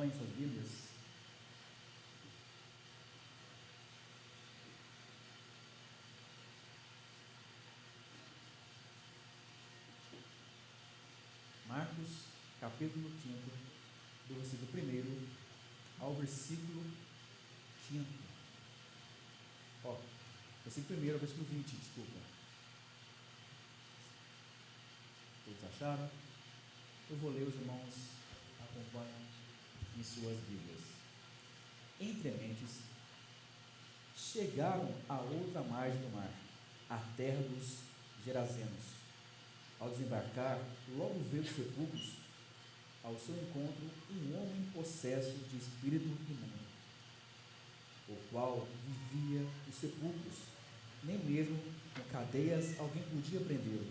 acompanhe suas Bíblias. Marcos, capítulo 5, do versículo 1 ao versículo 5. Versículo 1 ao versículo 20, desculpa. Todos acharam? Eu vou ler, os irmãos acompanham em suas Bíblias. Entre mentes, chegaram à outra margem do mar, a terra dos Gerazenos. Ao desembarcar, logo veio dos sepulcros ao seu encontro um homem possesso de espírito imundo, o qual vivia nos sepulcros, nem mesmo com cadeias alguém podia prendê-lo,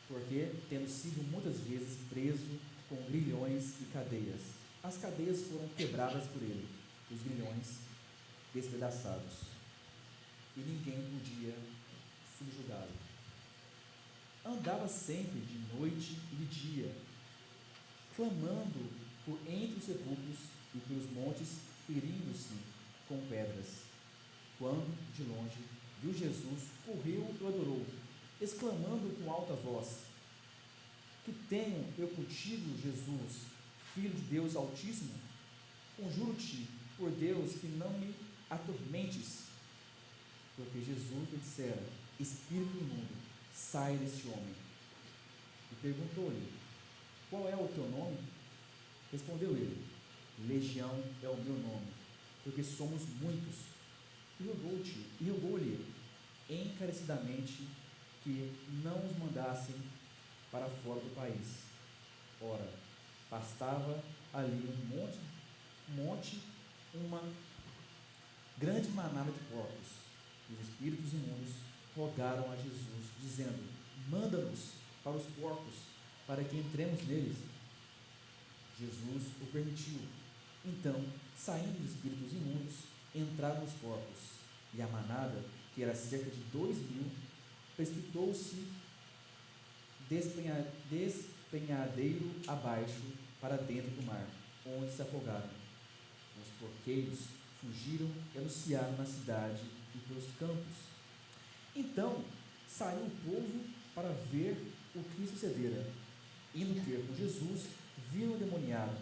porque, tendo sido muitas vezes preso com grilhões e cadeias, as cadeias foram quebradas por ele, os grilhões despedaçados, e ninguém podia subjugá-lo. Andava sempre de noite e de dia, clamando por entre os sepulcros e pelos montes, ferindo-se com pedras. Quando, de longe, viu Jesus, correu e o adorou, exclamando com alta voz: Que tenho eu contigo, Jesus, Filho de Deus Altíssimo? Conjuro-te, por Deus, que não me atormentes. Porque Jesus lhe dissera: Espírito imundo, sai deste homem. E perguntou-lhe: Qual é o teu nome? Respondeu ele: Legião é o meu nome, porque somos muitos. E rogou-lhe encarecidamente que não os mandassem para fora do país. Ora, pastava ali uma grande manada de porcos. E os espíritos imundos rogaram a Jesus, dizendo: Manda-nos para os porcos, para que entremos neles. Jesus o permitiu. Então, saindo os espíritos imundos, entraram nos porcos, e a manada, que era cerca de 2.000, precipitou-se despenhadeiro abaixo para dentro do mar, onde se afogaram. Os porqueiros fugiram e anunciaram na cidade e pelos campos. Então saiu o povo para ver o que sucedera. Indo ter com Jesus, viram o endemoniado,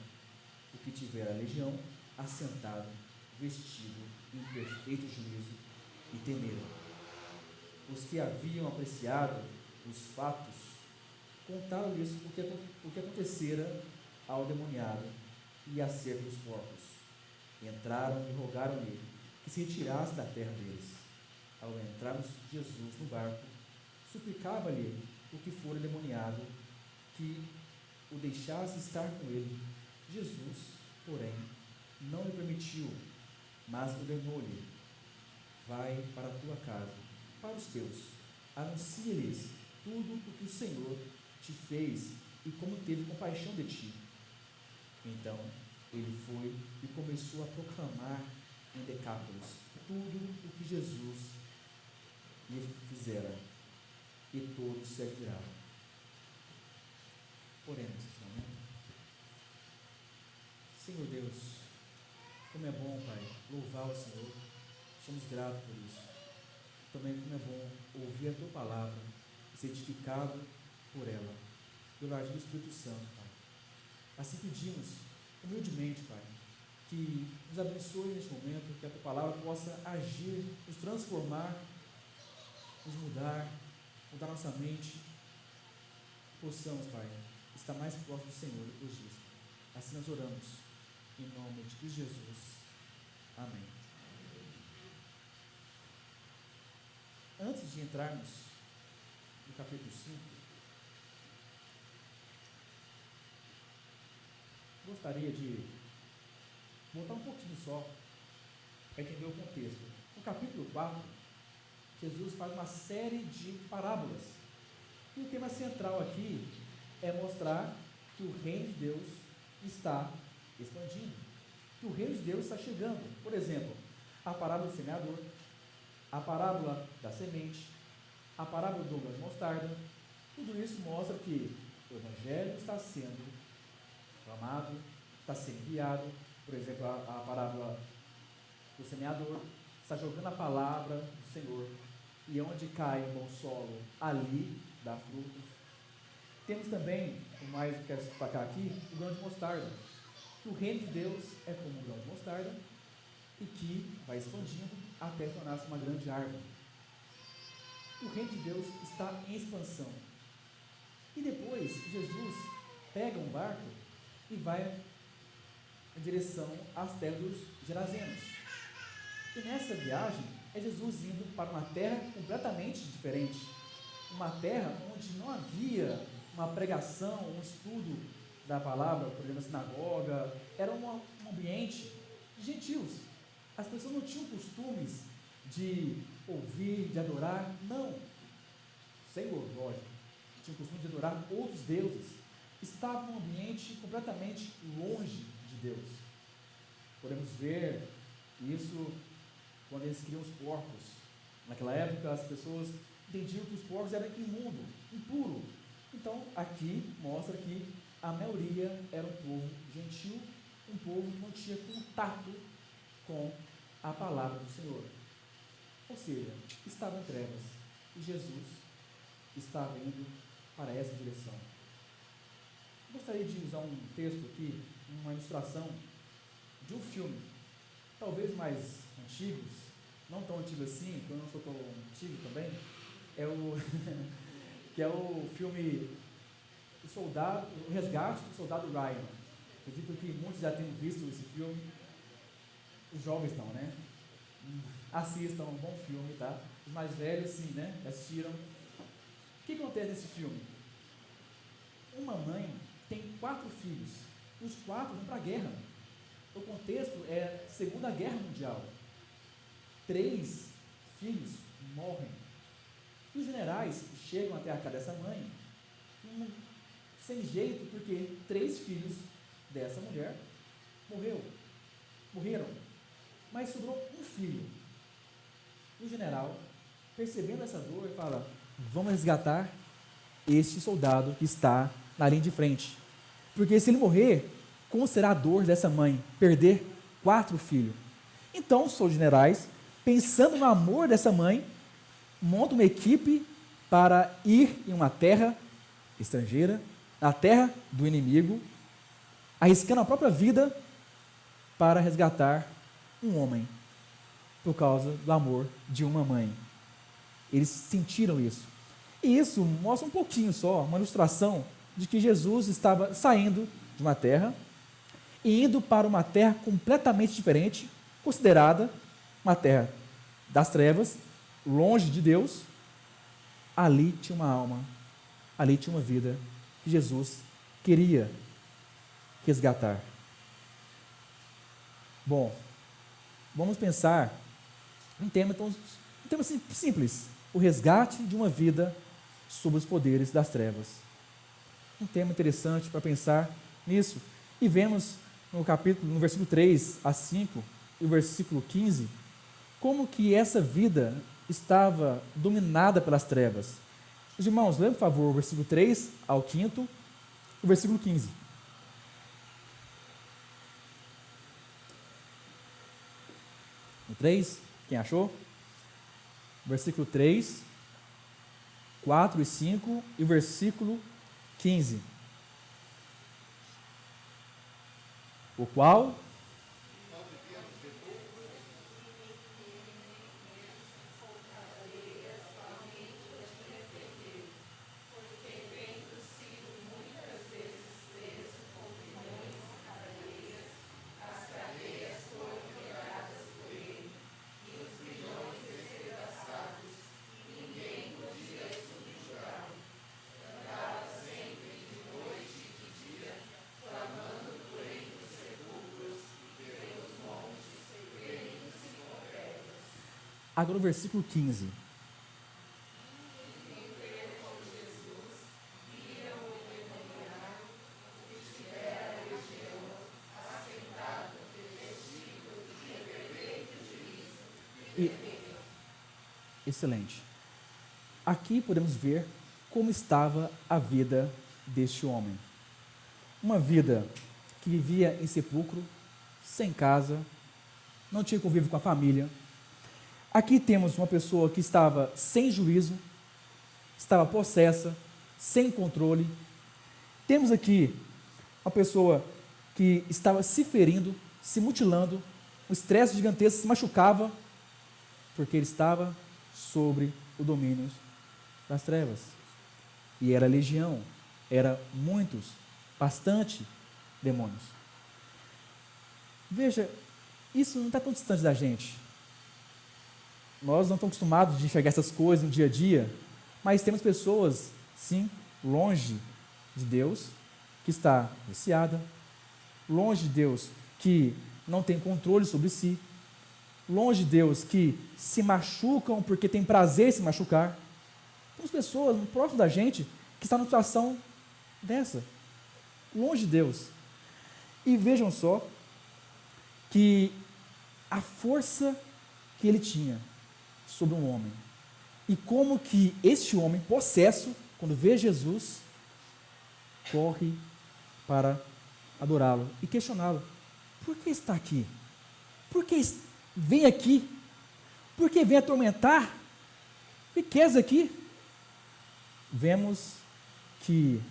o que tivera a legião, assentado, vestido em perfeito juízo, e temeram. Os que haviam apreciado os fatos contaram-lhes o que acontecera ao endemoniado e acerca dos porcos. Entraram e rogaram-lhe que se retirasse da terra deles. Ao entrarmos Jesus no barco, suplicava-lhe o que fora endemoniado que o deixasse estar com ele. Jesus, porém, não lhe permitiu, mas ordenou-lhe: Vai para a tua casa, para os teus, anuncia-lhes tudo o que o Senhor te fez e como teve compaixão de ti. Então ele foi e começou a proclamar em Decápolis tudo o que Jesus lhe fizera, e todos se admiraram. Oremos, Senhor. Senhor Deus, como é bom, Pai, louvar o Senhor. Somos gratos por isso. Também como é bom ouvir a Tua palavra e ser edificado por ela, pelo agir do Espírito Santo, Pai. Assim pedimos, humildemente, Pai, que nos abençoe neste momento, que a Tua palavra possa agir, nos transformar, nos mudar nossa mente, possamos, Pai, estar mais próximo do Senhor depois disso. Assim nós oramos, em nome de Cristo Jesus. Amém. Antes de entrarmos no capítulo 5, gostaria de voltar um pouquinho só para entender o contexto. No capítulo 4, Jesus faz uma série de parábolas. E o tema central aqui é mostrar que o reino de Deus está expandindo, que o reino de Deus está chegando. Por exemplo, a parábola do semeador, a parábola da semente, a parábola do grão de mostarda. Tudo isso mostra que o Evangelho está sendo chamado, está sendo guiado. Por exemplo, a parábola do semeador está jogando a palavra do Senhor, e onde cai um bom solo, ali dá frutos. Temos também, o mais que quero destacar aqui, o grão de mostarda. O reino de Deus é como um grão de mostarda e que vai expandindo até tornar-se uma grande árvore. O reino de Deus está em expansão. E depois Jesus pega um barco e vai em direção às terras dos Gerazenos. E nessa viagem é Jesus indo para uma terra completamente diferente. Uma terra onde não havia uma pregação, um estudo da palavra, por exemplo, a sinagoga. Era um ambiente de gentios. As pessoas não tinham costumes de ouvir, de adorar. Não. Senhor, lógico. Tinham o costume de adorar outros deuses. Estava num ambiente completamente longe de Deus. Podemos ver isso quando eles criam os porcos. Naquela época, as pessoas entendiam que os porcos eram imundos, impuros. Então, aqui mostra que a maioria era um povo gentil, um povo que não tinha contato com a palavra do Senhor. Ou seja, estava em trevas. E Jesus estava indo para essa direção. Eu gostaria de usar um texto aqui, uma ilustração de um filme, talvez mais antigos, não tão antigo assim, porque eu não sou tão antigo também, que é o filme O Resgate do Soldado Ryan. Acredito que muitos já tenham visto esse filme. Os jovens não, né? Assistam, um bom filme, tá? Os mais velhos, sim, né? Assistiram. O que acontece nesse filme? Uma mãe tem 4 filhos. Os 4 vão para a guerra. O contexto é Segunda Guerra Mundial. 3 filhos morrem. E os generais chegam até a casa dessa mãe sem jeito, porque 3 filhos dessa mulher morreram. Mas sobrou um filho. O general, percebendo essa dor, fala: vamos resgatar este soldado que está na linha de frente. Porque se ele morrer, como será a dor dessa mãe perder 4 filhos? Então, os generais, pensando no amor dessa mãe, montam uma equipe para ir em uma terra estrangeira, na terra do inimigo, arriscando a própria vida para resgatar um homem, por causa do amor de uma mãe. Eles sentiram isso. E isso mostra um pouquinho só, uma ilustração de que Jesus estava saindo de uma terra e indo para uma terra completamente diferente, considerada uma terra das trevas, longe de Deus. Ali tinha uma alma, ali tinha uma vida que Jesus queria resgatar. Bom, vamos pensar um tema simples: o resgate de uma vida sob os poderes das trevas. Um tema interessante para pensar nisso. E vemos no versículo 3 a 5 e o versículo 15, como que essa vida estava dominada pelas trevas. Os irmãos, leiam, por favor, o versículo 3 ao 5 e o versículo 15. O 3, quem achou? Versículo 3, 4 e 5 e o versículo 15. O qual? Agora o versículo 15. Excelente. Aqui podemos ver como estava a vida deste homem. Uma vida que vivia em sepulcro, sem casa, não tinha convívio com a família. Aqui temos uma pessoa que estava sem juízo, estava possessa, sem controle. Temos aqui uma pessoa que estava se ferindo, se mutilando, um estresse gigantesco, se machucava, porque ele estava sobre o domínio das trevas. E era legião, era muitos, bastante demônios. Veja, isso não está tão distante da gente. Nós não estamos acostumados de enxergar essas coisas no dia a dia, mas temos pessoas, sim, longe de Deus, que está viciada, longe de Deus, que não tem controle sobre si, longe de Deus, que se machucam porque tem prazer em se machucar. Temos pessoas próximo da gente que estão numa situação dessa, longe de Deus. E vejam só que a força que ele tinha sobre um homem, e como que este homem, possesso, quando vê Jesus, corre para adorá-lo e questioná-lo. Por que está aqui? Por que vem aqui? Por que vem atormentar? O que queres aqui? Vemos que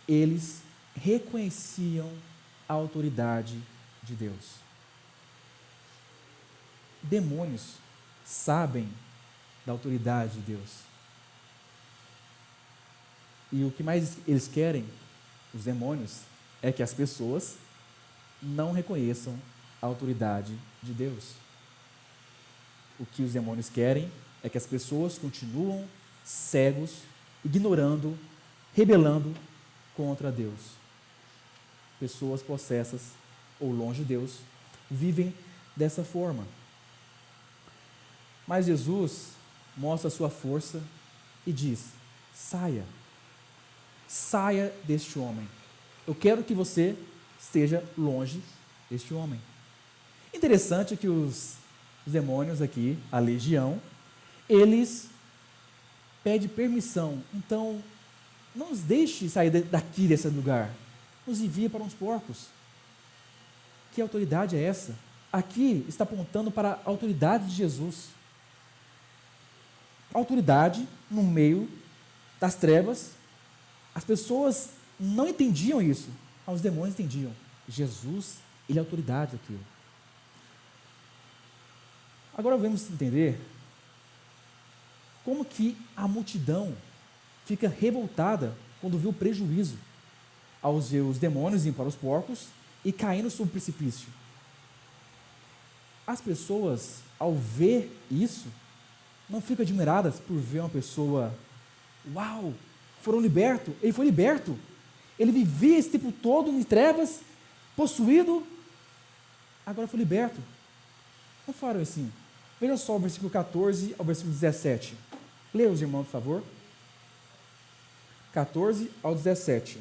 eles reconheciam a autoridade de Deus. Demônios sabem da autoridade de Deus. E o que mais eles querem, os demônios, é que as pessoas não reconheçam a autoridade de Deus. O que os demônios querem é que as pessoas continuam cegos, ignorando, rebelando contra Deus. Pessoas possessas ou longe de Deus vivem dessa forma. Mas Jesus mostra a sua força e diz: saia deste homem. Eu quero que você esteja longe deste homem. Interessante que os demônios aqui, a legião, eles pedem permissão. Então, não nos deixe sair daqui, desse lugar. Nos envia para uns porcos. Que autoridade é essa? Aqui está apontando para a autoridade de Jesus. Autoridade no meio das trevas. As pessoas não entendiam isso, mas os demônios entendiam. Jesus, ele é autoridade aqui. Agora vamos entender como que a multidão fica revoltada quando vê o prejuízo aos ver os demônios indo para os porcos e caindo sob o precipício. As pessoas, ao ver isso, não ficam admiradas por ver uma pessoa, uau, foram libertos, ele foi liberto, ele vivia esse tempo todo em trevas, possuído, agora foi liberto. Não falaram assim. Vejam só o versículo 14 ao versículo 17. Leia os irmãos, por favor. 14 ao 17.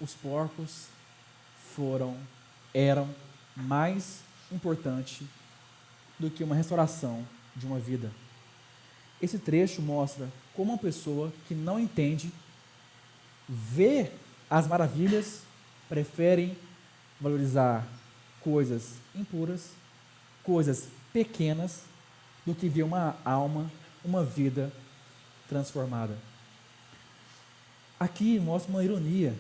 Os porcos eram mais importante do que uma restauração de uma vida. Esse trecho mostra como uma pessoa que não entende, vê as maravilhas, preferem valorizar coisas impuras, coisas pequenas, do que ver uma alma, uma vida transformada. Aqui mostra uma ironia,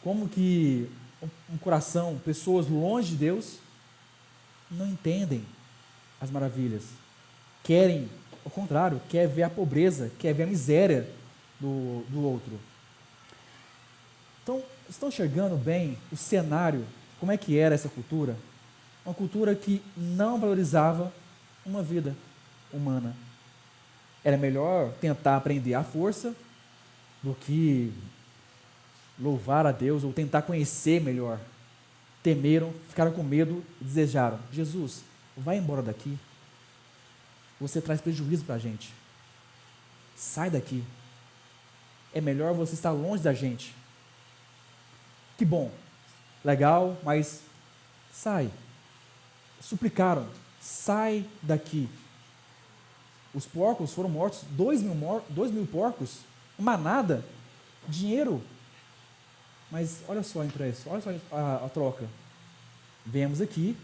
como que um coração, pessoas longe de Deus, não entendem as maravilhas, querem, ao contrário, quer ver a pobreza, quer ver a miséria do outro. Então, estão enxergando bem o cenário, Como é que era essa cultura? Uma cultura que não valorizava uma vida humana. Era melhor tentar aprender à força do que louvar a Deus ou tentar conhecer melhor. Temeram, ficaram com medo e desejaram: Jesus, vai embora daqui. Você traz prejuízo para a gente. Sai daqui. É melhor você estar longe da gente. Que bom, legal, mas sai. Suplicaram: sai daqui. Os porcos foram mortos, 2.000 porcos, uma manada, dinheiro. Mas olha só a impressão, olha só a troca. Vemos aqui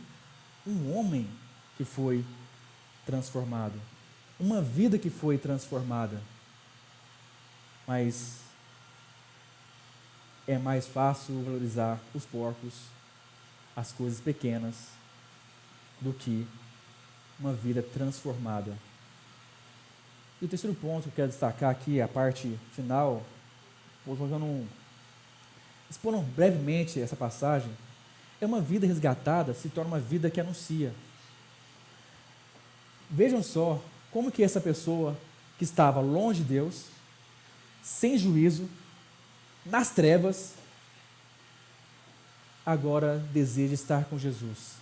um homem que foi transformado, uma vida que foi transformada. Mas é mais fácil valorizar os porcos, as coisas pequenas, do que uma vida transformada. E o terceiro ponto que eu quero destacar aqui, a parte final, expondo brevemente essa passagem, é uma vida resgatada se torna uma vida que anuncia. Vejam só como que essa pessoa que estava longe de Deus, sem juízo, nas trevas, agora deseja estar com Jesus.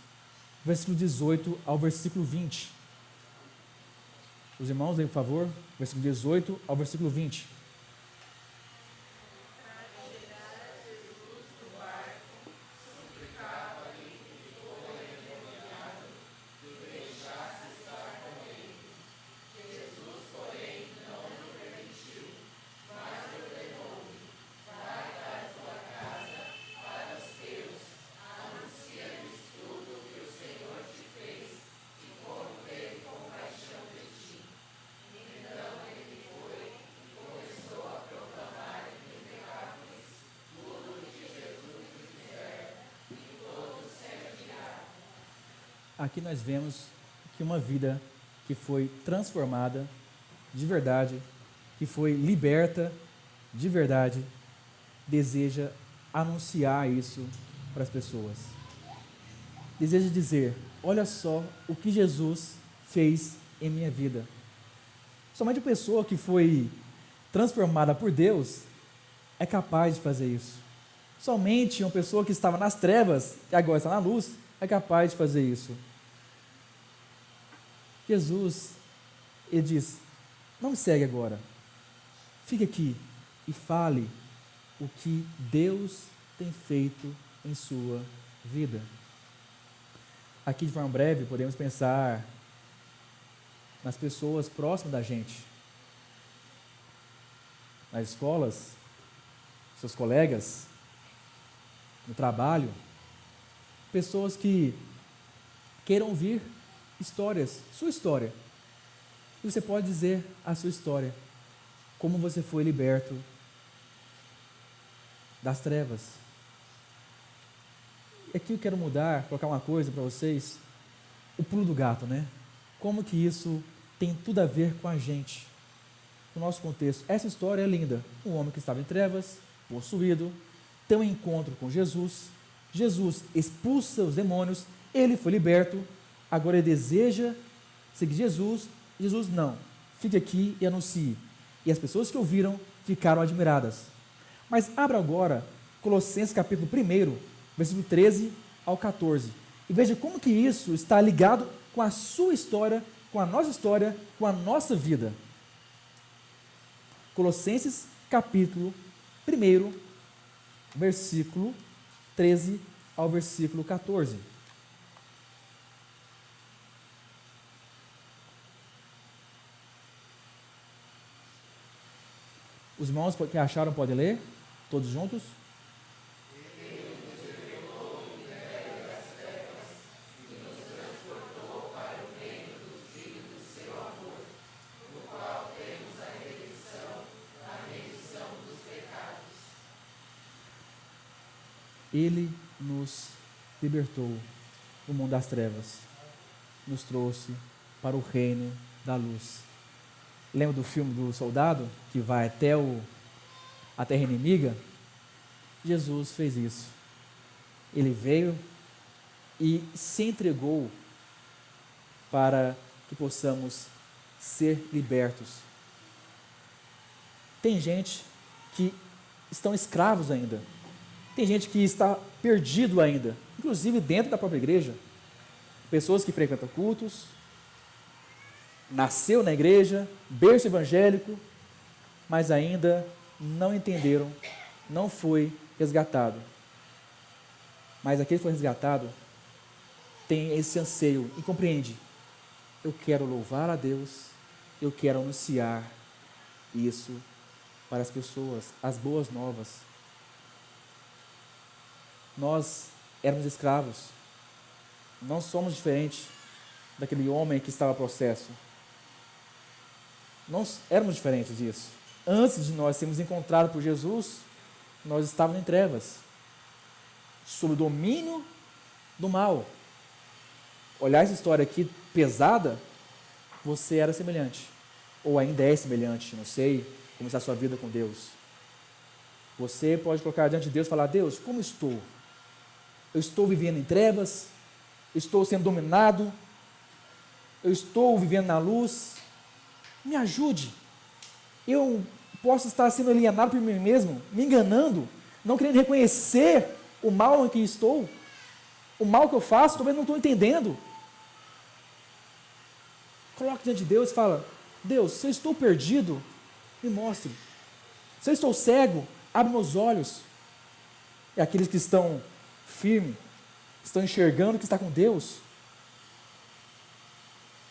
Versículo 18 ao versículo 20. Os irmãos, por favor, versículo 18 ao versículo 20. Aqui nós vemos que uma vida que foi transformada de verdade, que foi liberta de verdade, deseja anunciar isso para as pessoas. Deseja dizer: olha só o que Jesus fez em minha vida. Somente a pessoa que foi transformada por Deus é capaz de fazer isso. Somente uma pessoa que estava nas trevas e agora está na luz é capaz de fazer isso. Jesus, ele diz: não me segue agora, fique aqui e fale o que Deus tem feito em sua vida. Aqui, de forma breve, podemos pensar nas pessoas próximas da gente, nas escolas, seus colegas, no trabalho, pessoas que queiram ouvir histórias, sua história. E você pode dizer a sua história, como você foi liberto das trevas. E aqui eu quero colocar uma coisa para vocês, o pulo do gato, né? Como que isso tem tudo a ver com a gente, no nosso contexto. Essa história é linda. Um homem que estava em trevas, possuído, tem um encontro com Jesus, Jesus expulsa os demônios, ele foi liberto, agora ele deseja seguir Jesus. Jesus: não, fique aqui e anuncie. E as pessoas que ouviram ficaram admiradas. Mas abra agora Colossenses capítulo 1, versículo 13 ao 14, e veja como que isso está ligado com a sua história, com a nossa vida. Colossenses capítulo 1, versículo 13 ao versículo 14. Os irmãos que acharam podem ler, todos juntos? Ele nos libertou do mundo das trevas, nos trouxe para o reino da luz. Lembra do filme do soldado que vai até a terra inimiga? Jesus fez isso. Ele veio e se entregou para que possamos ser libertos. Tem gente que estão escravos ainda. Tem gente que está perdido ainda, inclusive dentro da própria igreja. Pessoas que frequentam cultos, nasceu na igreja, berço evangélico, mas ainda não entenderam, não foi resgatado. Mas aquele que foi resgatado tem esse anseio e compreende: eu quero louvar a Deus, eu quero anunciar isso para as pessoas, as boas novas. Nós éramos escravos, não somos diferentes daquele homem que estava a processo. Nós éramos diferentes disso. Antes de nós sermos encontrados por Jesus, nós estávamos em trevas, sob o domínio do mal. Olhar essa história aqui pesada, você era semelhante, ou ainda é semelhante, não sei como está a sua vida com Deus. Você pode colocar diante de Deus e falar: Deus, como estou? Eu estou vivendo em trevas, estou sendo dominado, eu estou vivendo na luz, me ajude. Eu posso estar sendo alienado por mim mesmo, me enganando, não querendo reconhecer o mal em que estou, o mal que eu faço, talvez não estou entendendo. Coloque diante de Deus e fala: Deus, se eu estou perdido, me mostre. Se eu estou cego, abre meus olhos. E aqueles que estão firmes, estão enxergando que está com Deus.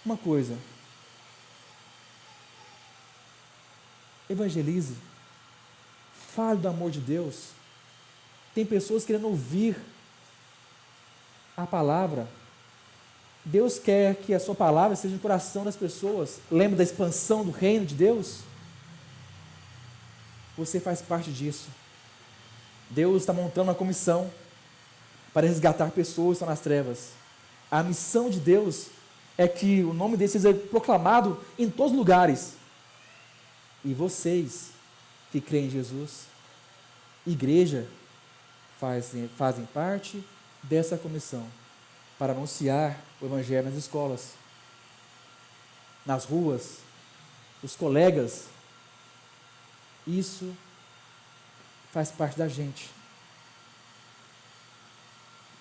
Uma coisa: evangelize, fale do amor de Deus. Tem pessoas querendo ouvir a palavra. Deus quer que a sua palavra seja no coração das pessoas. Lembra da expansão do reino de Deus? Você faz parte disso. Deus está montando uma comissão para resgatar pessoas que estão nas trevas. A missão de Deus é que o nome dele seja proclamado em todos os lugares. E vocês que creem em Jesus, igreja, fazem parte dessa comissão para anunciar o evangelho nas escolas, nas ruas, os colegas. Isso faz parte da gente.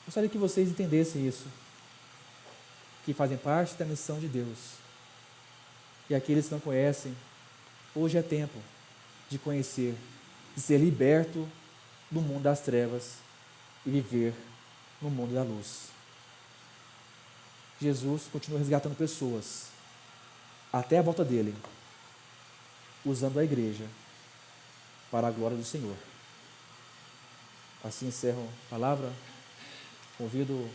Gostaria que vocês entendessem isso, que fazem parte da missão de Deus. E aqueles que não conhecem, hoje é tempo de conhecer, de ser liberto do mundo das trevas e viver no mundo da luz. Jesus continua resgatando pessoas até a volta dele, usando a igreja para a glória do Senhor. Assim encerro a palavra. Convido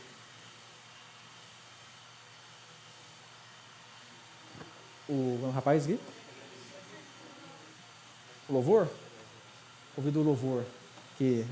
o rapaz aqui. O louvor? Convido o louvor que